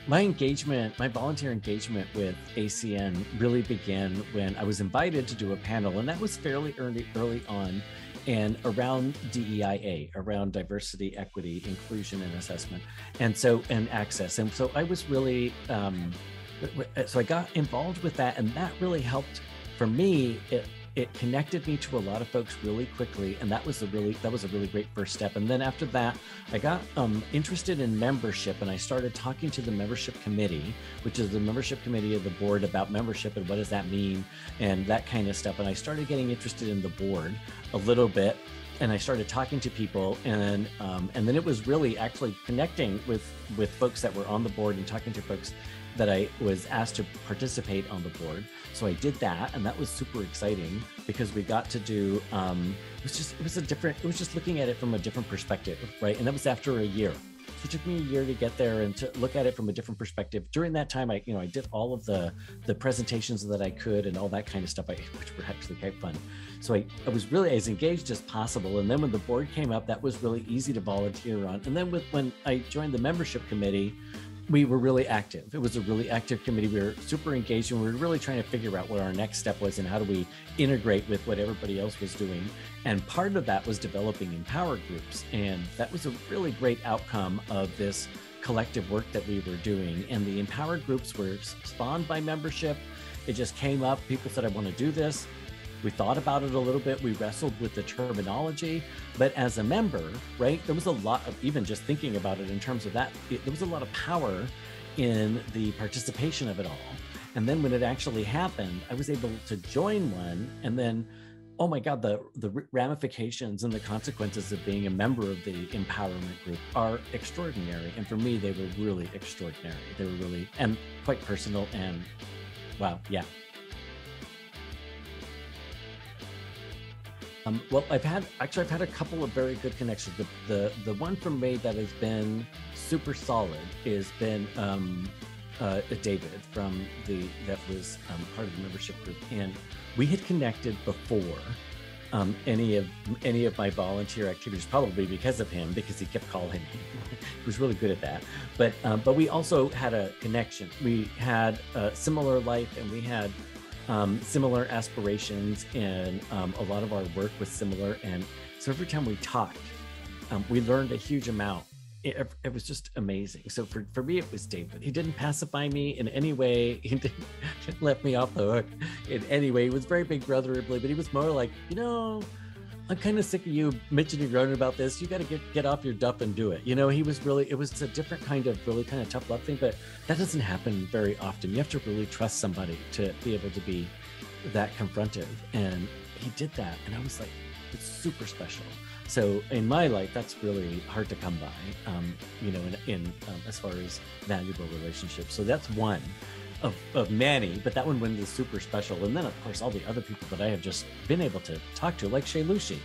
My engagement, my volunteer engagement with ACN really began when I was invited to do a panel, and that was fairly early on, and around DEIA, around diversity, equity, inclusion, and assessment, and access. And so I was really, so I got involved with that, and that really helped for me. It connected me to a lot of folks really quickly, and that was a really great first step. And then after that, I got interested in membership, and I started talking to the membership committee, which is the membership committee of the board, about membership and what does that mean and that kind of stuff. And I started getting interested in the board a little bit, and I started talking to people, and then it was really actually connecting with folks that were on the board and talking to folks that I was asked to participate on the board. So I did that, and that was super exciting because we got to do, it was just looking at it from a different perspective, right? And that was after a year. So it took me a year to get there and to look at it from a different perspective. During that time, I did all of the presentations that I could and all that kind of stuff, which were actually quite fun. So I was really as engaged as possible. And then when the board came up, that was really easy to volunteer on. And then when I joined the membership committee, we were really active. It was a really active committee. We were super engaged, and we were really trying to figure out what our next step was and how do we integrate with what everybody else was doing. And part of that was developing empower groups. And that was a really great outcome of this collective work that we were doing. And the empower groups were spawned by membership. It just came up. People said, I want to do this. We thought about it a little bit. We wrestled with the terminology, but as a member, right, there was a lot of, even just thinking about it in terms of that, there was a lot of power in the participation of it all. And then when it actually happened, I was able to join one, and then, oh my God, the ramifications and the consequences of being a member of the empowerment group are extraordinary. And for me, they were really extraordinary. They were really, and quite personal, and wow, yeah. Well, I've had a couple of very good connections. The one from May that has been super solid has been David that was part of the membership group, and we had connected before any of my volunteer activities, probably because of him, because he kept calling me. He was really good at that. But we also had a connection. We had a similar life, and we had similar aspirations, and a lot of our work was similar. And so every time we talked, we learned a huge amount. It was just amazing. So for me, it was David. He didn't pacify me in any way. He didn't let me off the hook in any way. He was very big brotherly, but he was more like, I'm kind of sick of you mentioning and groaning about this. You got to get off your duff and do it. He was really, it was a different kind of tough love thing, but that doesn't happen very often. You have to really trust somebody to be able to be that confrontive. And he did that. And I was like, it's super special. So in my life, that's really hard to come by, in as far as valuable relationships. So that's one of many, but that one is super special. And then, of course, all the other people that I have just been able to talk to, like Shay Lucy.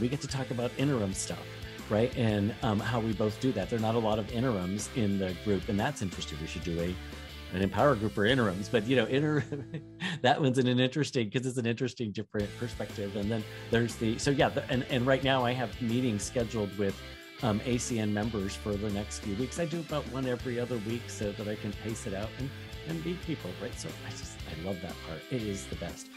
We get to talk about interim stuff, right? And how we both do that. There are not a lot of interims in the group, and that's interesting. We should do an empower group for interims, but that one's an interesting, because it's an interesting different perspective. And then there's and right now I have meetings scheduled with ACN members for the next few weeks. I do about one every other week so that I can pace it out and meet people, right? So I love that part. It is the best.